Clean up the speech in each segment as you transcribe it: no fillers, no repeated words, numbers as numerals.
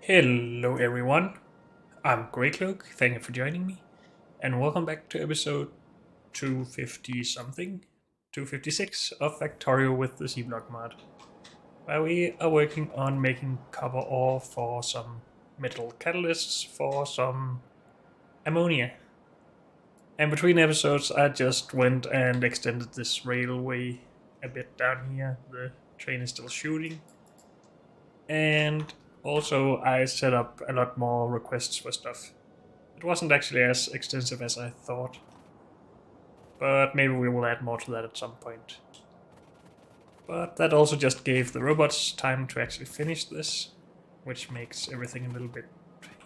Hello everyone, I'm Greycloak, thank you for joining me, and welcome back to episode 250 something, 256 of Factorio with the C-Block mod, where we are working on making copper ore for some metal catalysts for some ammonia. And between episodes I just went and extended this railway a bit down here, the train is still shooting, and also I set up a lot more requests for stuff. It wasn't actually as extensive as I thought, but maybe we will add more to that at some point. But that also just gave the robots time to actually finish this, which makes everything a little bit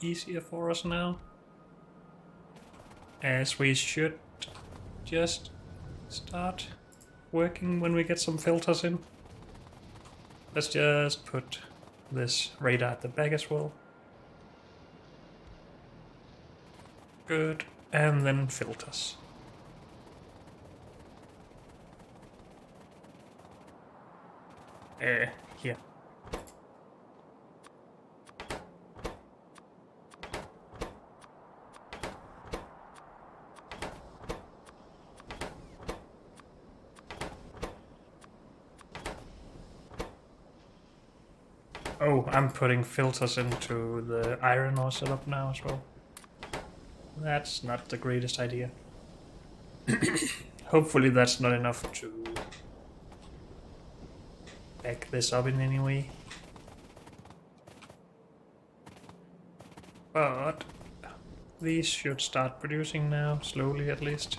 easier for us now. As we should just start working when we get some filters in. Let's just put this radar at the back as well. Good, and then filters. Here. Oh, I'm putting filters into the iron ore setup now as well. That's not the greatest idea. Hopefully that's not enough to back this up in any way. But these should start producing now, slowly at least.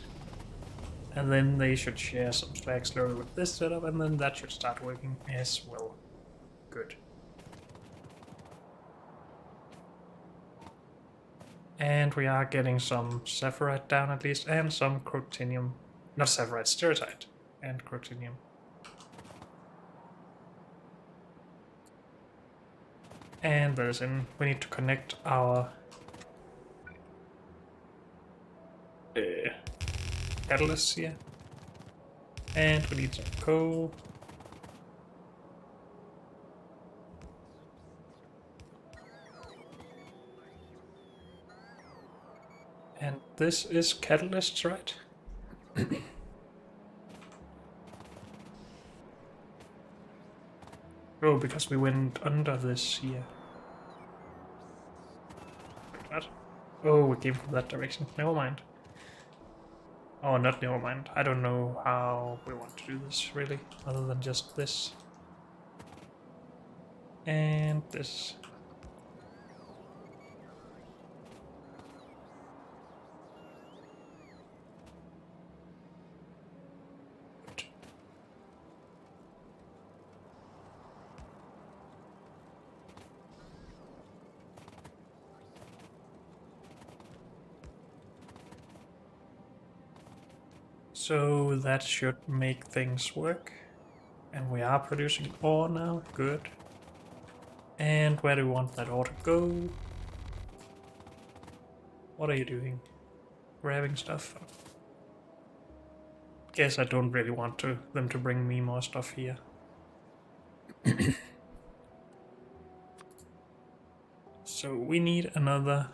And then they should share some slag slowly with this setup, and then that should start working as well. Good. And we are getting some sapphirite down at least, and some crotinium. Not sapphirite, stereotype and crotinium. And there's in. We need to connect our catalysts here. And we need some coal. And this is catalysts, right? Oh, because we went under this here. What? Oh, we came from that direction. Never mind. Oh, not never mind. I don't know how we want to do this, really, other than just this. And this. So that should make things work. And we are producing ore now. Good. And where do we want that ore to go? What are you doing? Grabbing stuff? Guess I don't really want them to bring me more stuff here. So we need another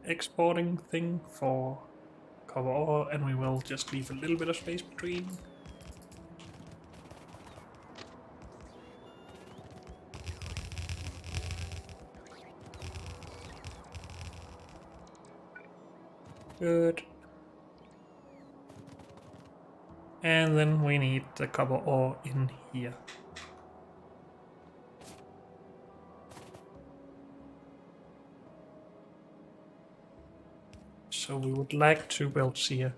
exporting thing for copper ore, and we will just leave a little bit of space between. Good. And then we need the copper ore in here. So we would like to build here.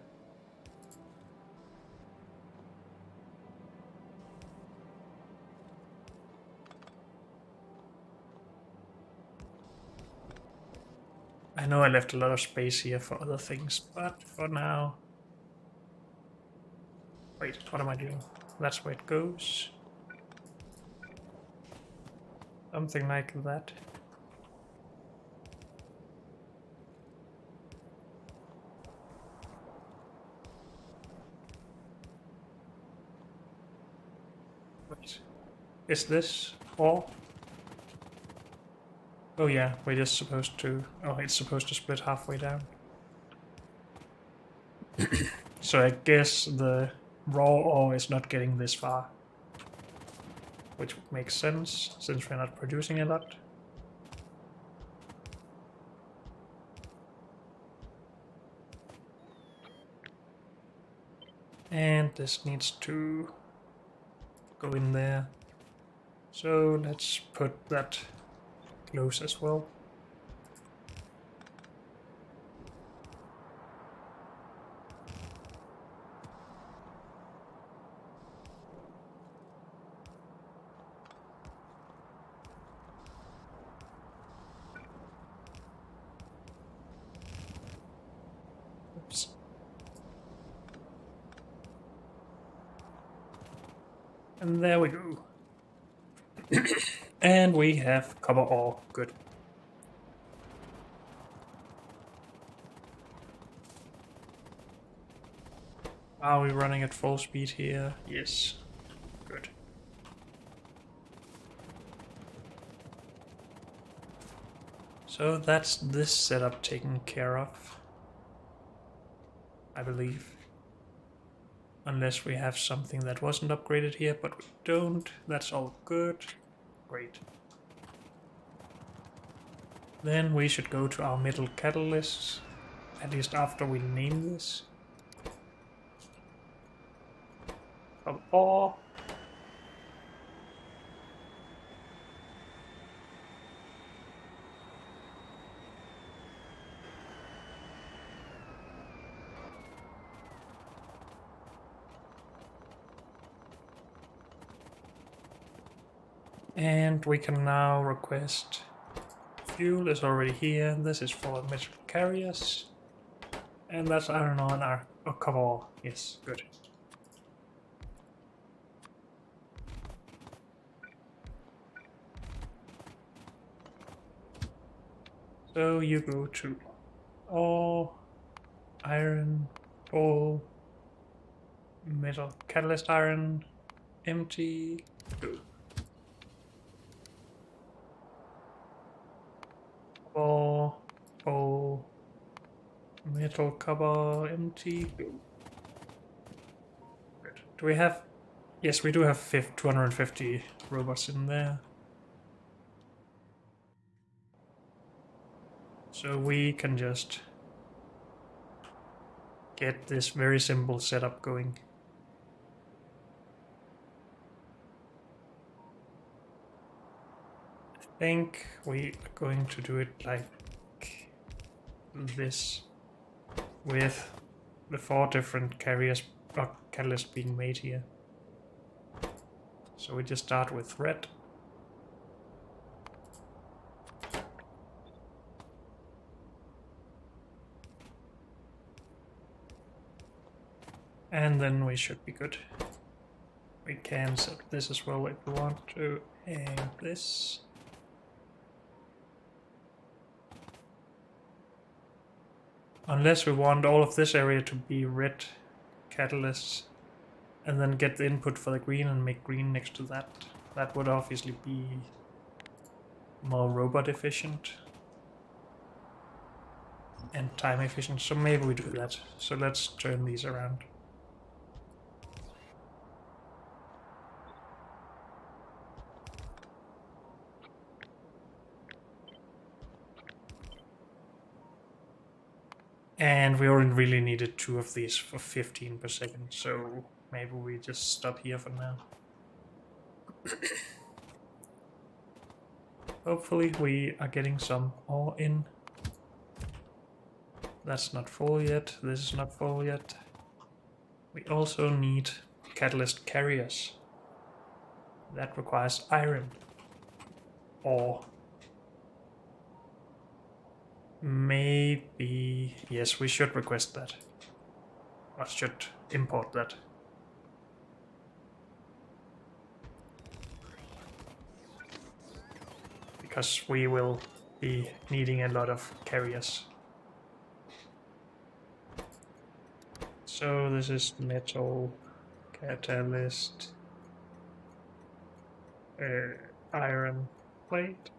I know I left a lot of space here for other things, but for now... Wait, what am I doing? That's where it goes. Something like that. Wait, is this all? Oh yeah, we're just supposed to... Oh, it's supposed to split halfway down. So I guess the raw ore is not getting this far. Which makes sense, since we're not producing a lot. And this needs to go in there. So let's put that close as well. Oops. And there we go. And we have copper ore. Good. Are we running at full speed here? Yes. Good. So that's this setup taken care of, I believe. Unless we have something that wasn't upgraded here, but we don't. That's all good. Great. Then we should go to our metal catalysts, at least after we name this. Of ore. And we can now request fuel is already here. This is for metal carriers. And that's iron ore and our copper ore. Yes, good. So you go to ore, iron, coal, metal catalyst iron, empty, go. Ore, coal, metal, copper, empty, go. Good. Do we have... Yes, we do have 250 robots in there. So we can just get this very simple setup going. I think we are going to do it like this, with the 4 different carriers or catalysts being made here. So we just start with red. And then we should be good. We can set this as well if we want to, and this. Unless we want all of this area to be red catalysts, and then get the input for the green and make green next to that. That would obviously be more robot efficient and time efficient, so maybe we do that. So let's turn these around. And we only really needed 2 of these for 15 per second, so maybe we just stop here for now. Hopefully we are getting some ore in. That's not full yet, this is not full yet. We also need catalyst carriers. That requires iron. Or maybe... Yes, we should request that. Or should import that. Because we will be needing a lot of carriers. So this is metal, catalyst, iron plate.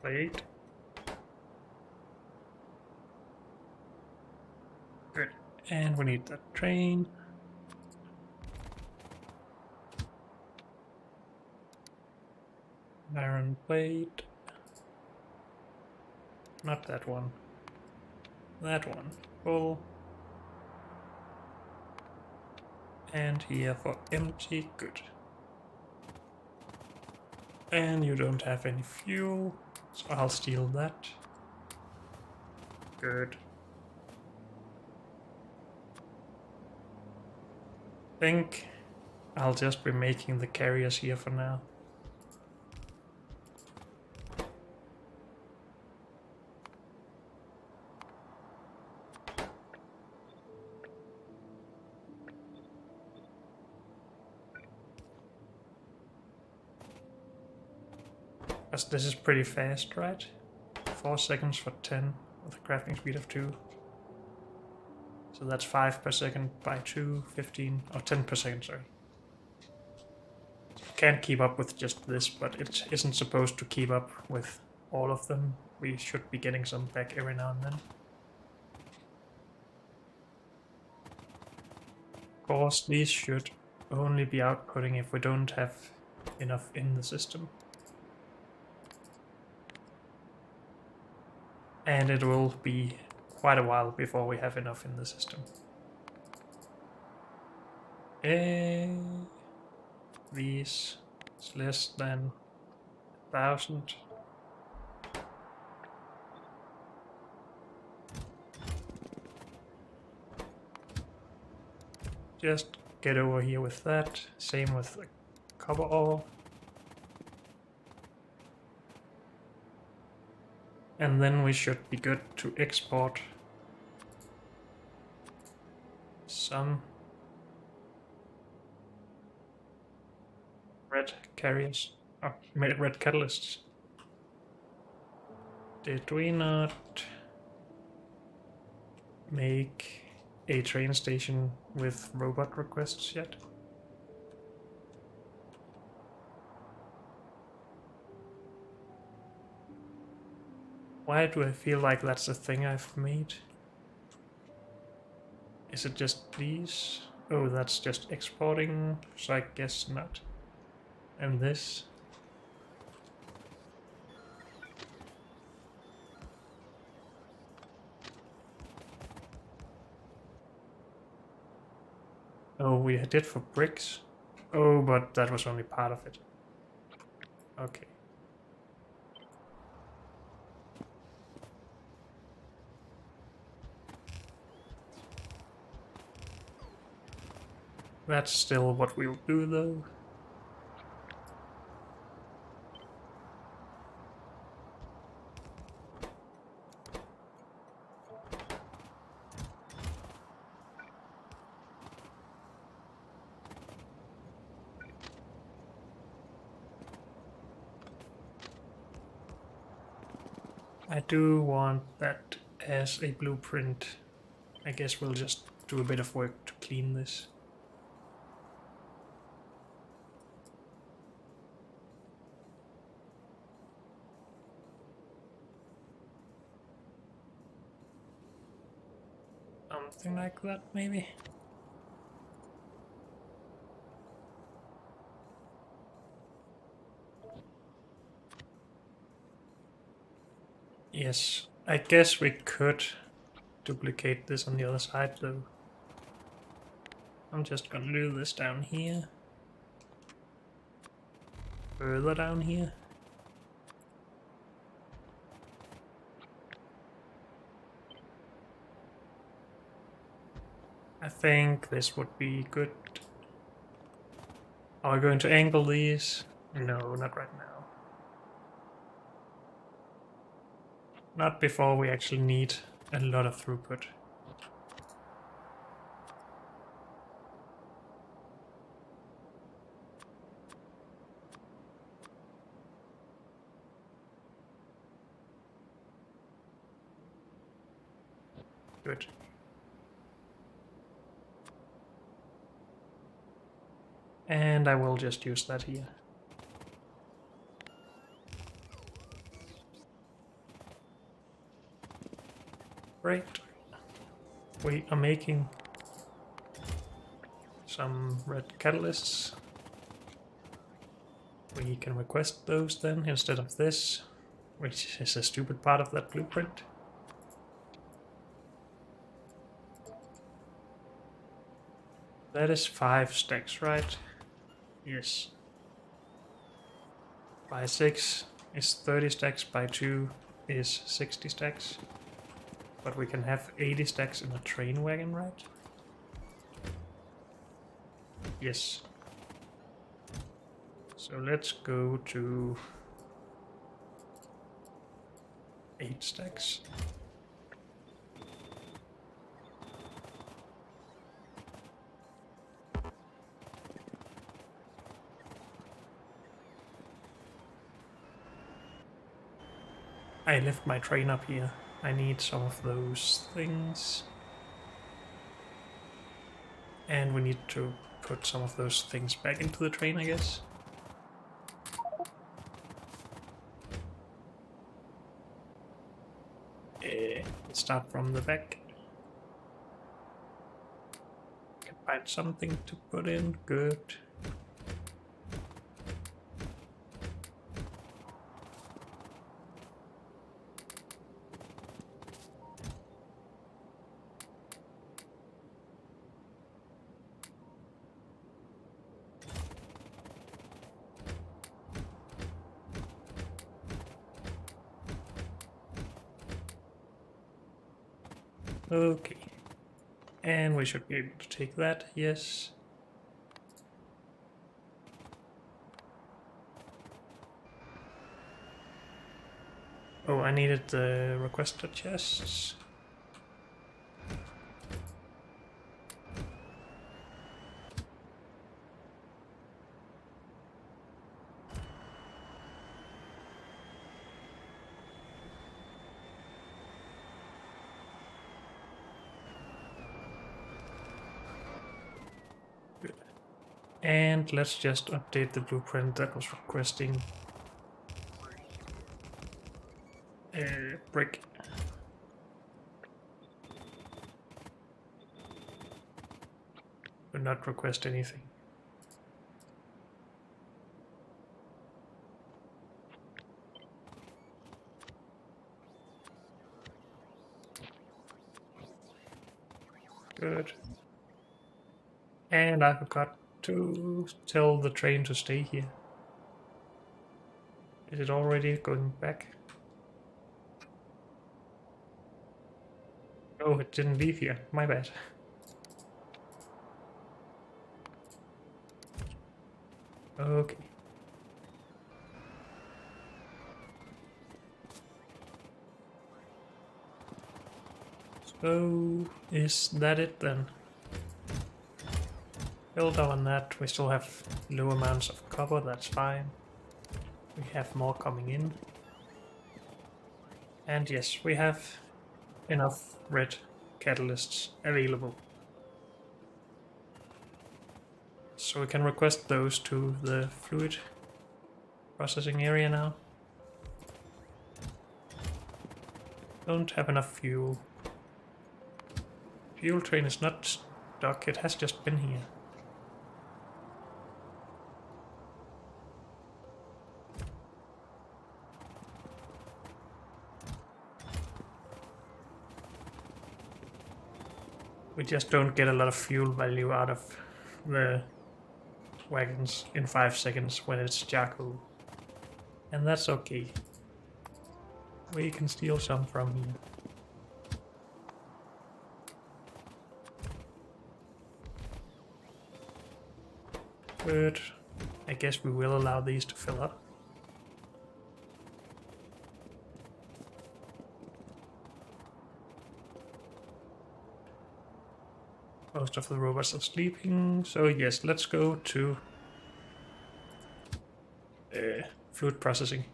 plate. Good. And we need that train. Iron plate. Not that one. That one. Full. And here for empty. Good. And you don't have any fuel, so I'll steal that. Good. Think I'll just be making the carriers here for now. Because this is pretty fast, right? 4 seconds for 10 with a crafting speed of 2. So that's 5 per second by 2, 15, or 10 per second, sorry. Can't keep up with just this, but it isn't supposed to keep up with all of them. We should be getting some back every now and then. Of course, these should only be outputting if we don't have enough in the system. And it will be quite a while before we have enough in the system. These is less than 1,000. Just get over here with that. Same with the copper ore. And then we should be good to export some red carriers. Oh, red catalysts. Did we not make a train station with robot requests yet? Why do I feel like that's the thing I've made? Is it just these? Oh, that's just exporting, so I guess not. And this? Oh, we did for bricks? Oh, but that was only part of it. Okay. That's still what we'll do, though. I do want that as a blueprint. I guess we'll just do a bit of work to clean this. Something like that, maybe? Yes, I guess we could duplicate this on the other side, though. I'm just gonna do this down here. Further down here. I think this would be good. Are we going to angle these? No, not right now. Not before we actually need a lot of throughput. Good. And I will just use that here. Great. We are making some red catalysts. We can request those then instead of this, which is a stupid part of that blueprint. That is 5 stacks, right? Yes. By 6 is 30 stacks, by 2 is 60 stacks. But we can have 80 stacks in a train wagon, right? Yes. So let's go to 8 stacks. I left my train up here. I need some of those things. And we need to put some of those things back into the train, I guess. Let's start from the back. Can find something to put in. Good. Okay. And we should be able to take that, yes. Oh, I needed the requested chests. Good. And let's just update the blueprint that was requesting brick. Do not request anything. Good. And I forgot to tell the train to stay here. Is it already going back? Oh, it didn't leave here. My bad. Okay. So, is that it then? Build on that. We still have low amounts of copper, that's fine. We have more coming in. And yes, we have enough red catalysts available. So we can request those to the fluid processing area now. Don't have enough fuel. Fuel train is not stuck, it has just been here. We just don't get a lot of fuel value out of the wagons in 5 seconds when it's charcoal. And that's okay. We can steal some from here. But I guess we will allow these to fill up. Most of the robots are sleeping, so yes, let's go to fluid processing.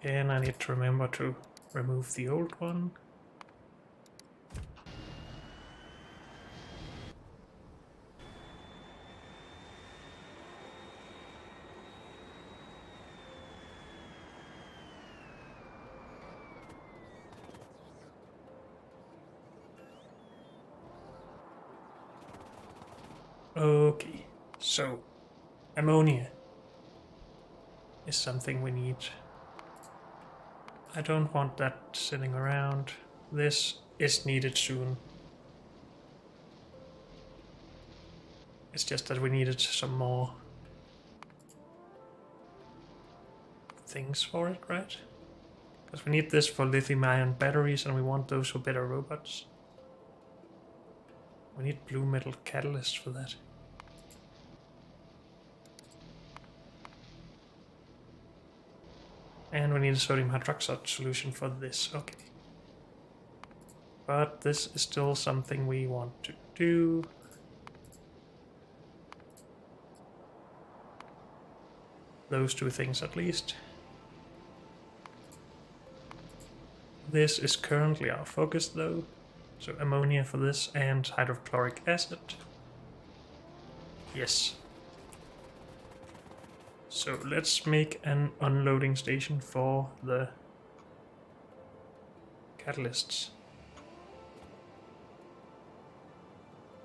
And I need to remember to remove the old one. Okay, so ammonia is something we need. I don't want that sitting around. This is needed soon. It's just that we needed some more things for it, right? Because we need this for lithium-ion batteries and we want those for better robots. We need blue metal catalysts for that. And we need a sodium hydroxide solution for this, okay. But this is still something we want to do. Those two things at least. This is currently our focus though. So ammonia for this and hydrochloric acid. Yes. So let's make an unloading station for the catalysts.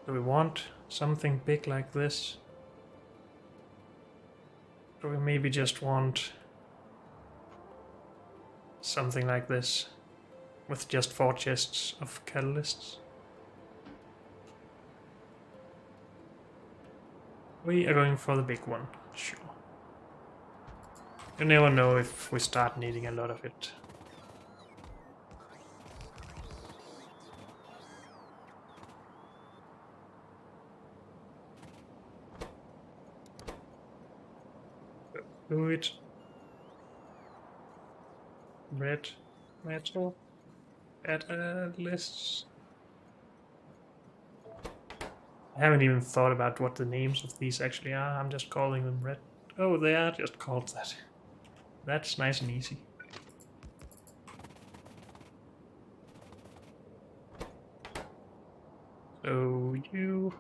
Do we want something big like this? Or we maybe just want something like this with just 4 chests of catalysts? We are going for the big one, sure. You never know if we start needing a lot of it. Fluid. Red metal. Catalysts. I haven't even thought about what the names of these actually are. I'm just calling them red. Oh, they are just called that. That's nice and easy. So you...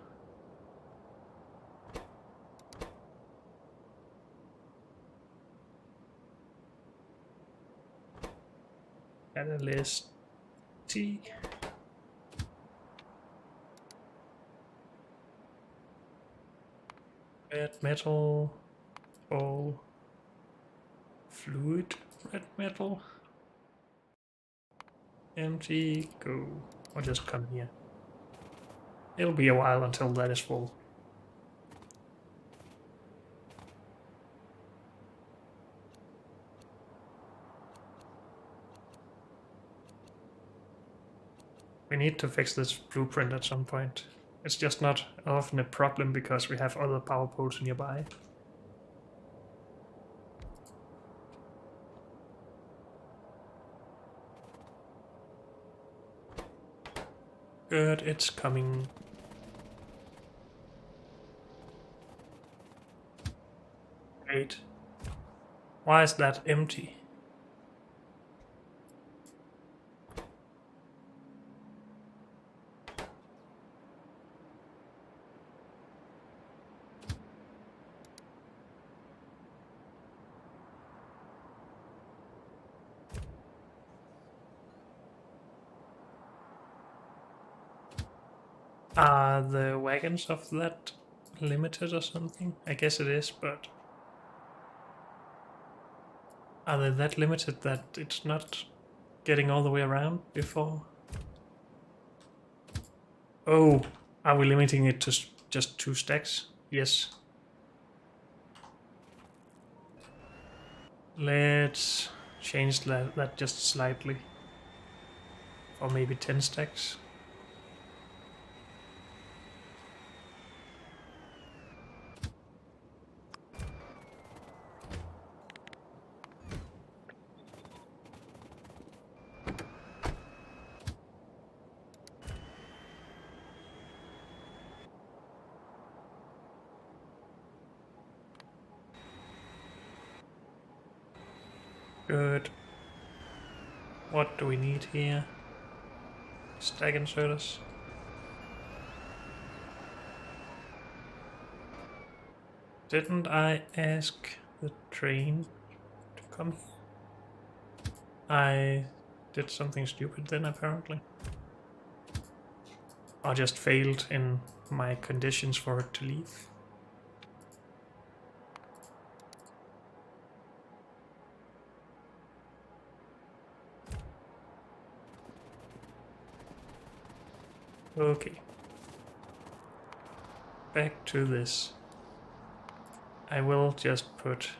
Catalyst T. Red metal. All. Fluid red metal. Empty. Go. Or just come here. It'll be a while until that is full. We need to fix this blueprint at some point. It's just not often a problem because we have other power poles nearby. Good, it's coming. Wait. Why is that empty? Are the wagons of that limited or something? I guess it is, but... Are they that limited that it's not getting all the way around before? Oh, are we limiting it to just 2 stacks? Yes. Let's change that just slightly. Or maybe 10 stacks. Good. What do we need here? Stack inserters. Didn't I ask the train to come here? I did something stupid then, apparently. Or just failed in my conditions for it to leave. Okay. Back to this. I will just put,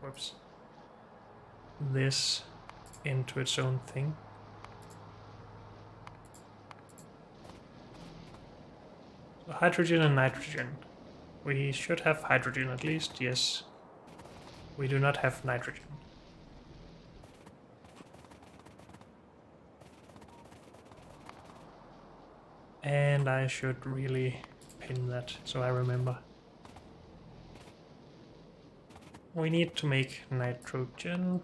whoops, this into its own thing. So hydrogen and nitrogen. We should have hydrogen at least, yes. We do not have nitrogen. And I should really pin that so I remember. We need to make nitrogen.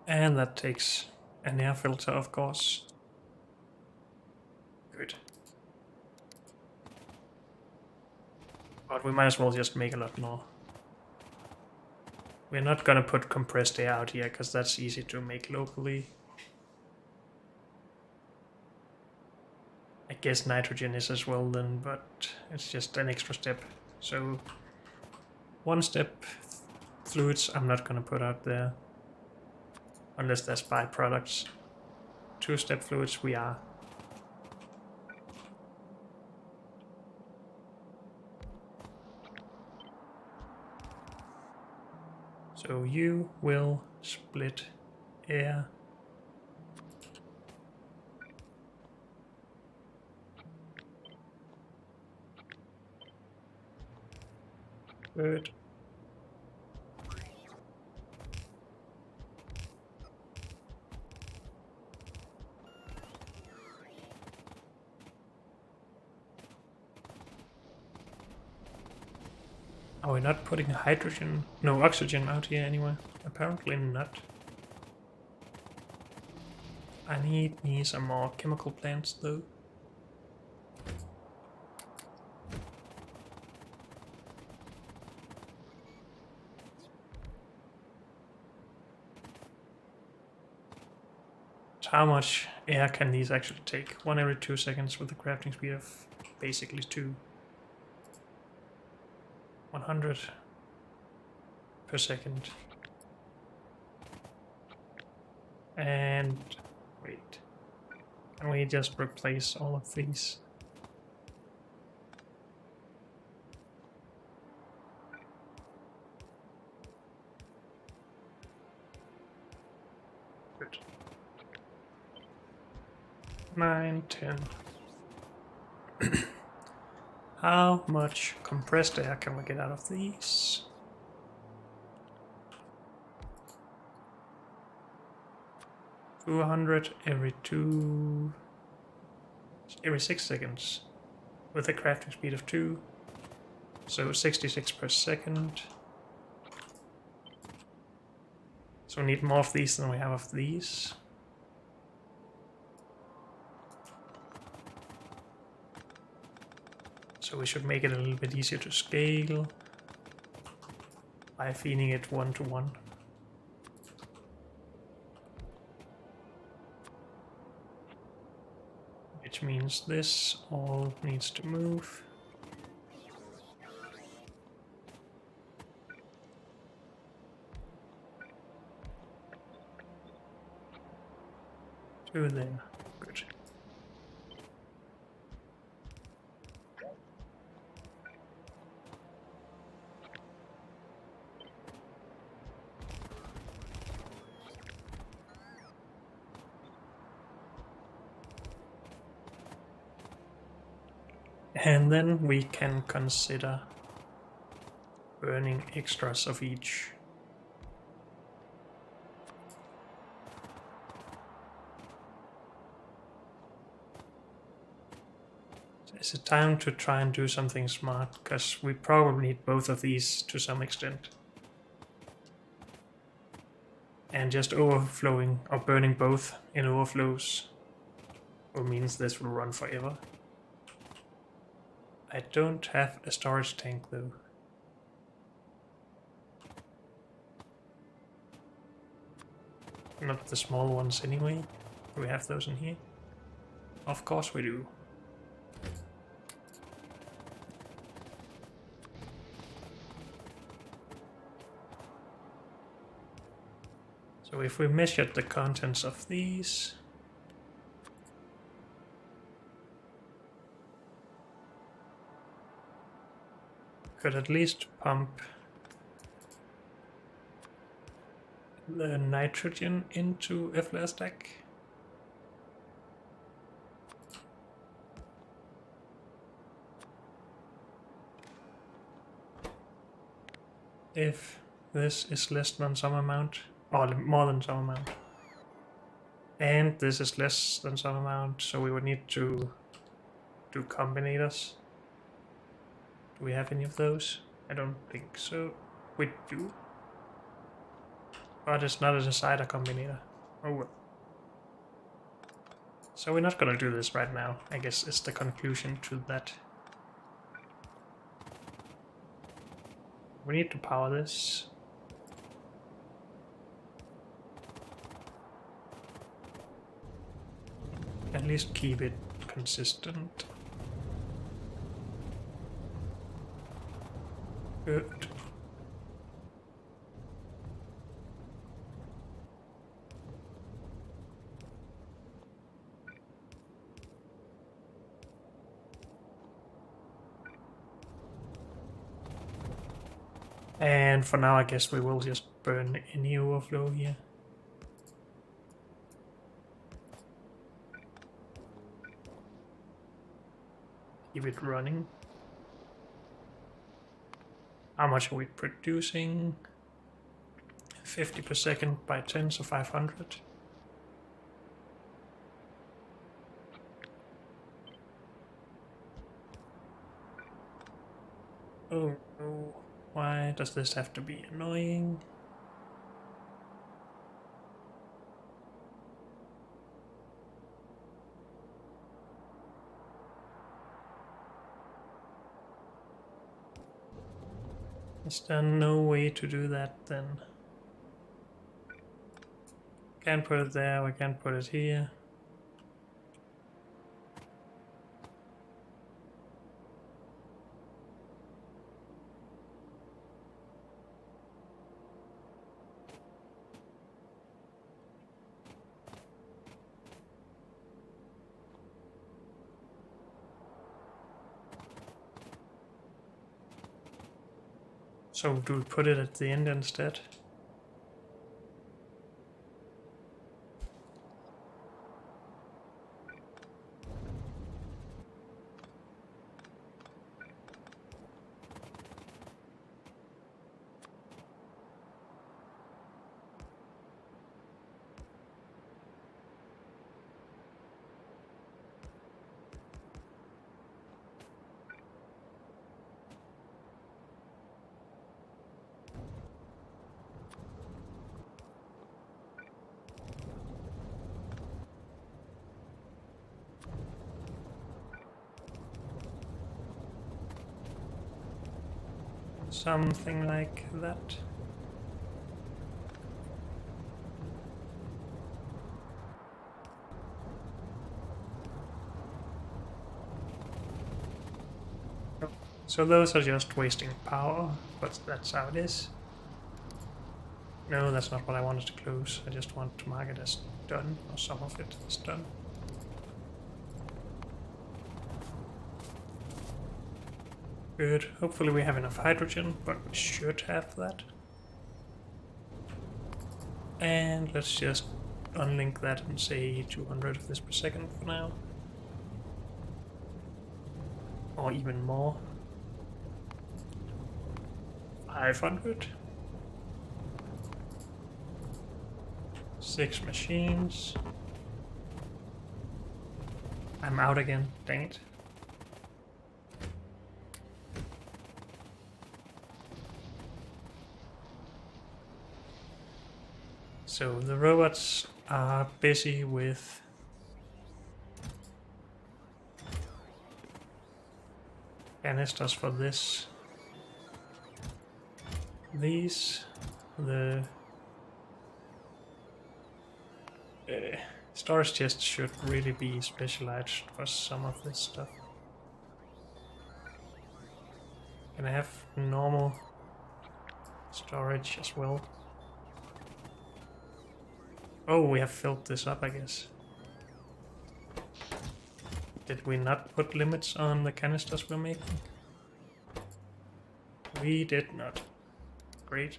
And that takes an air filter, of course. Good. But we might as well just make a lot more. We're not gonna put compressed air out here, because that's easy to make locally. I guess nitrogen is as well then, but it's just an extra step. So, one step fluids I'm not gonna put out there. Unless there's byproducts. Two-step fluids we are. So you will split air. Good. Are we not putting hydrogen, no oxygen out here anyway? Apparently not. I need me some more chemical plants though. How much air can these actually take? 1 every 2 seconds with a crafting speed of basically 2. 100 per second. And wait, can we just replace all of these? Good. 9, 10. How much compressed air can we get out of these? $200 every 6 seconds with a crafting speed of 2, so 66 per second. So we need more of these than we have of these. So we should make it a little bit easier to scale by feeding it 1 to 1. Which means this all needs to move. To there. Good. And then we can consider burning extras of each. Is it time to try and do something smart? Because we probably need both of these to some extent. And just overflowing or burning both in overflows means this will run forever. I don't have a storage tank though. Not the small ones anyway. Do we have those in here? Of course we do. So if we measured the contents of these, could at least pump the nitrogen into a flare stack. If this is less than some amount, or more than some amount, and this is less than some amount, so we would need to do combinators. Do we have any of those? I don't think so. We do. But it's not a decider combinator. Oh well. So we're not gonna do this right now. I guess it's the conclusion to that. We need to power this. At least keep it consistent. Good. And for now, I guess we will just burn any overflow here. Keep it running. How much are we producing? 50 per second by 10, so 500. Oh no. Why does this have to be annoying? Is there no way to do that then? Can't put it there, we can't put it here. So do we put it at the end instead? Something like that. So those are just wasting power, but that's how it is. No, that's not what I wanted to close. I just want to mark it as done, or some of it is done. Good. Hopefully we have enough hydrogen, but we should have that. And let's just unlink that and say 200 of this per second for now. Or even more. 500. 6 machines. I'm out again, dang it. So the robots are busy with canisters for this. These, the Storage chests should really be specialized for some of this stuff. Can I have normal storage as well? Oh, we have filled this up, I guess. Did we not put limits on the canisters we're making? We did not. Great.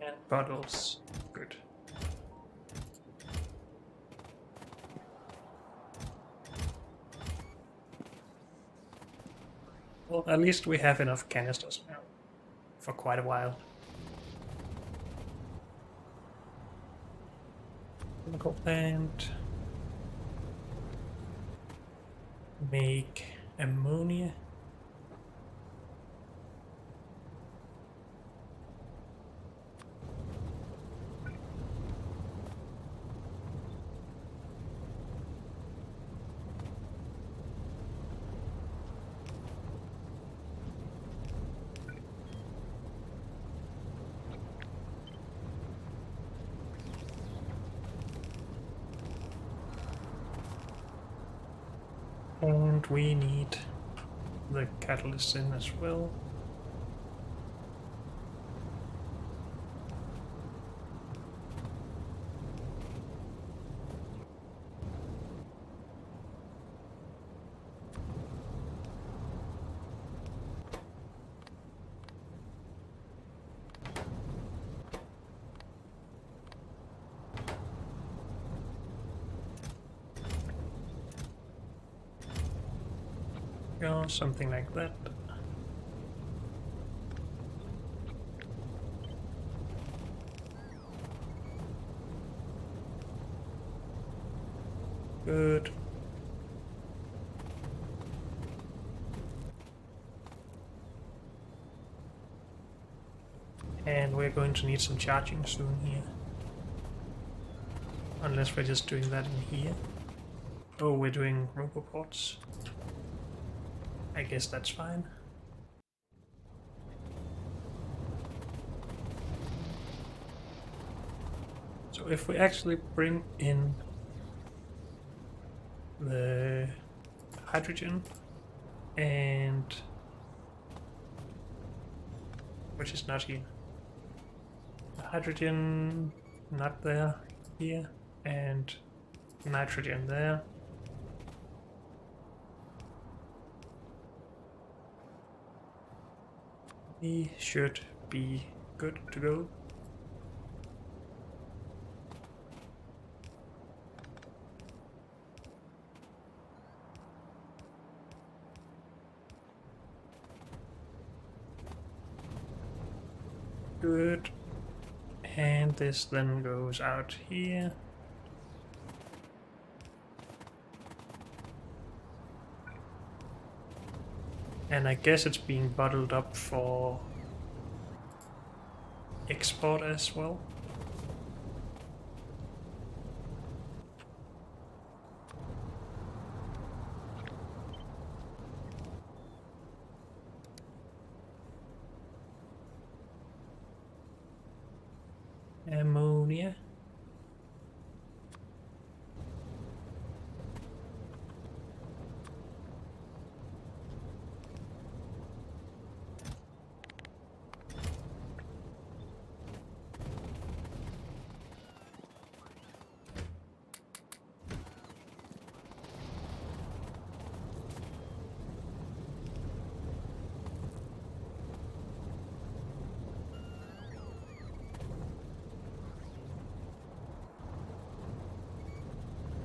And bottles. Good. Well, at least we have enough canisters now. For quite a while. Chemical plant. Make ammonia. And we need the catalyst in as well. Or something like that. Good. And we're going to need some charging soon here. Unless we're just doing that in here. Oh, we're doing roboports. I guess that's fine. So if we actually bring in the hydrogen and which is not here. The hydrogen not there, here, and nitrogen there. We should be good to go. Good. And this then goes out here. And I guess it's being bottled up for export as well. Ammonia.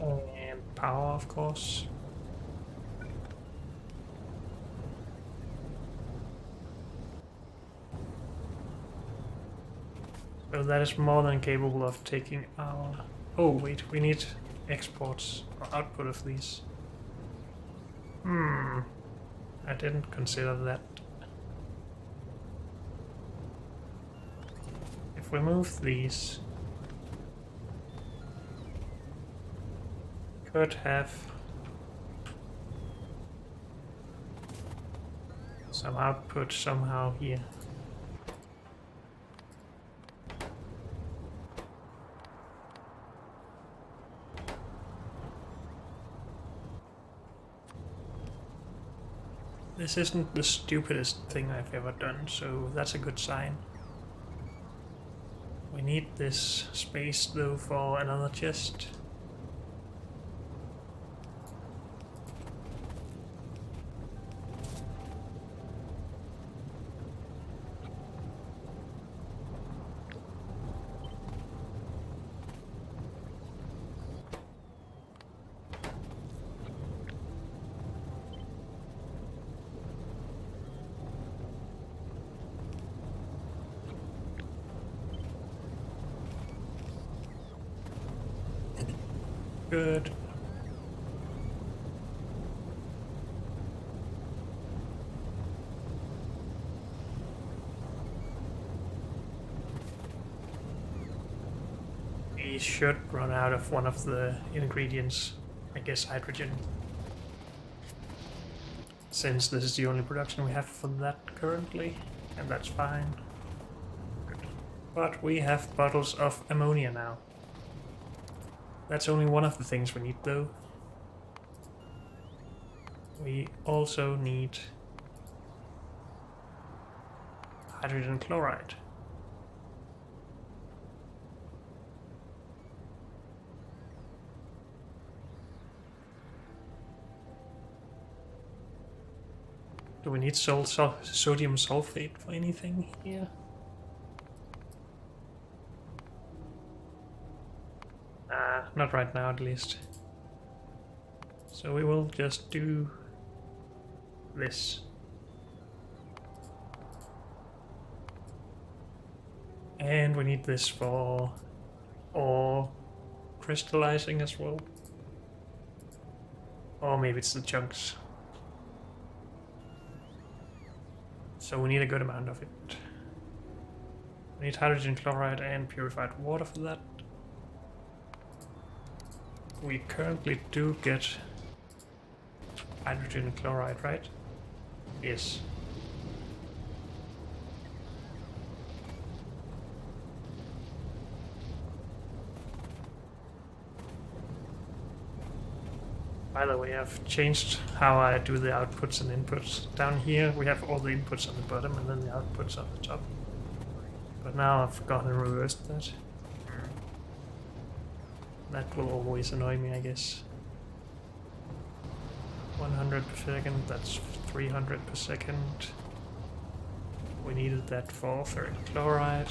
And power, of course. So that is more than capable of taking our... Oh wait, we need exports or output of these. I didn't consider that. if we move these, could have some output somehow here. This isn't the stupidest thing I've ever done, so that's a good sign. We need this space though for another chest. Good. We should run out of one of the ingredients, I guess hydrogen. Since this is the only production we have for that currently, and that's fine. Good. But we have bottles of ammonia now. That's only one of the things we need though. We also need hydrogen chloride. Do we need sodium sulfate for anything here? Not right now at least. So we will just do this. And we need this for ore crystallizing as well. Or maybe it's the chunks. So we need a good amount of it. We need hydrogen chloride and purified water for that. We currently do get hydrogen chloride, right? Yes. By the way, I've changed how I do the outputs and inputs. Down here we have all the inputs on the bottom and then the outputs on the top. But now I've gone and reversed that. That will always annoy me, I guess. 100 per second, that's 300 per second. We needed that for ferric chloride.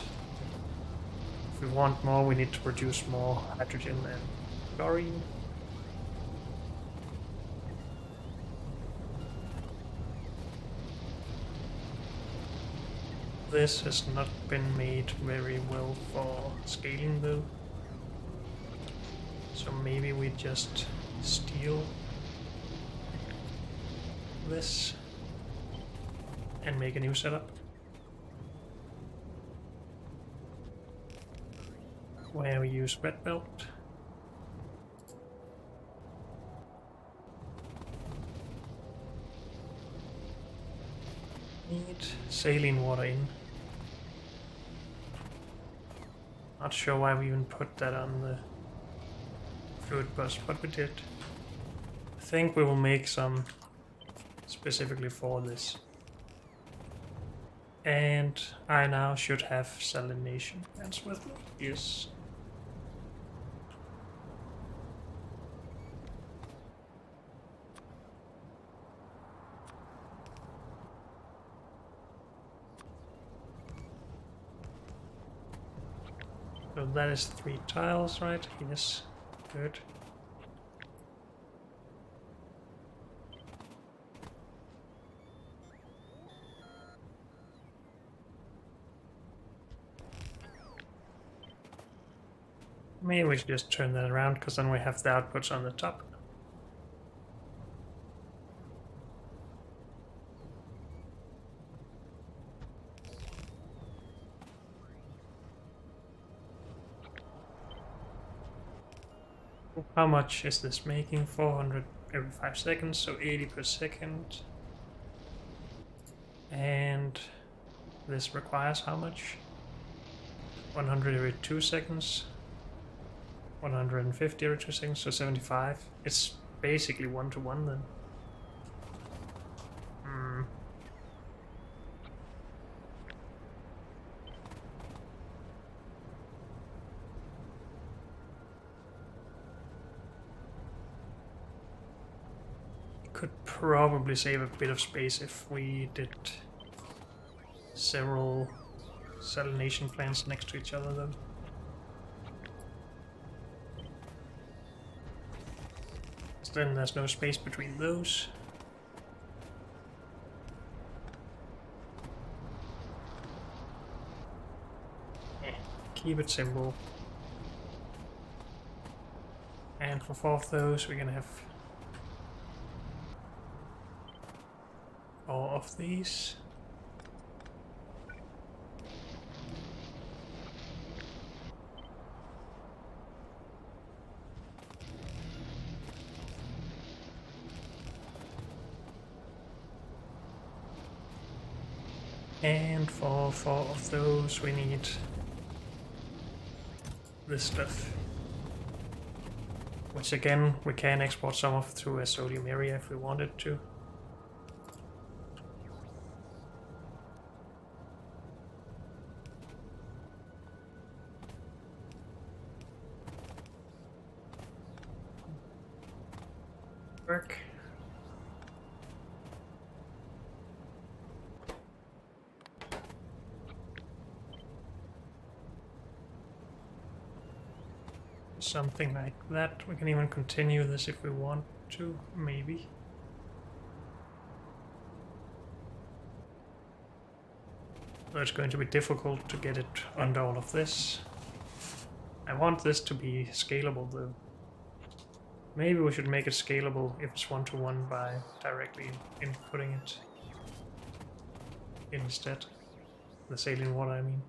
If we want more, we need to produce more hydrogen and chlorine. This has not been made very well for scaling though. So maybe we just steal this and make a new setup where we use red belt. Need saline water in. Not sure why we even put that on the fluid bus, but we did. I think we will make some specifically for this. And I now should have salination pants with me. Yes. So that is 3 tiles, right? Yes. Good. Maybe we should just turn that around, because then we have the outputs on the top. How much is this making? 400 every 5 seconds, so 80 per second. And this requires how much? 100 every 2 seconds. 150 every 2 seconds, so 75. It's basically 1-to-1 then. Could probably save a bit of space if we did several salination plants next to each other though. Then there's no space between those. Keep it simple. And for 4 of those, we're gonna have 4 of these. And for 4 of those, we need this stuff. Which again, we can export some of through a sodium area if we wanted to. Work. Something like that. We can even continue this if we want to, maybe. But it's going to be difficult to get it under all of this. I want this to be scalable though. Maybe we should make it scalable if it's 1-to-1 by directly inputting it instead. The saline water, I mean.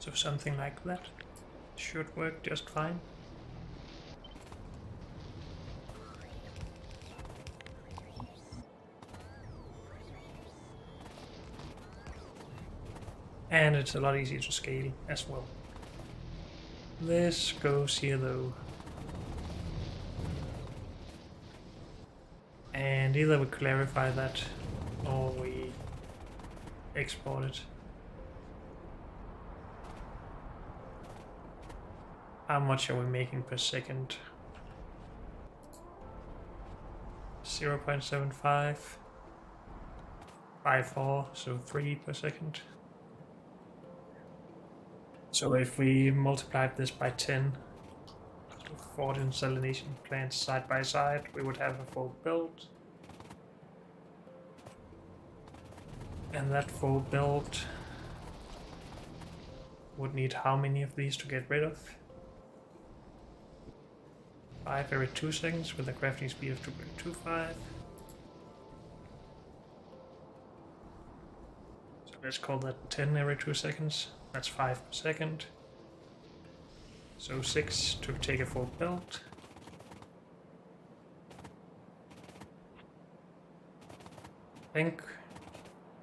So something like that should work just fine. And it's a lot easier to scale as well. This goes here though. And either we clarify that or we export it. How much are we making per second? 0.75 by 4, so 3 per second. So if we multiplied this by 10, 14 salination plants side by side, we would have a full build. And that full build would need how many of these to get rid of? 5 every 2 seconds with a crafting speed of 2.25. So let's call that 10 every 2 seconds. That's 5 per second. So 6 to take a full build. I think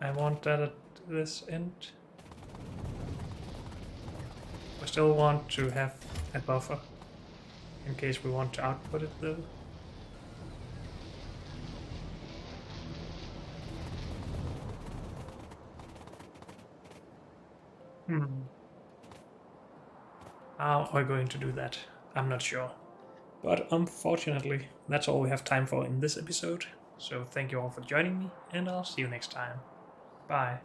I want that at this end. We still want to have a buffer in case we want to output it though. How are we going to do that? I'm not sure. But unfortunately, that's all we have time for in this episode. So thank you all for joining me, and I'll see you next time. Bye.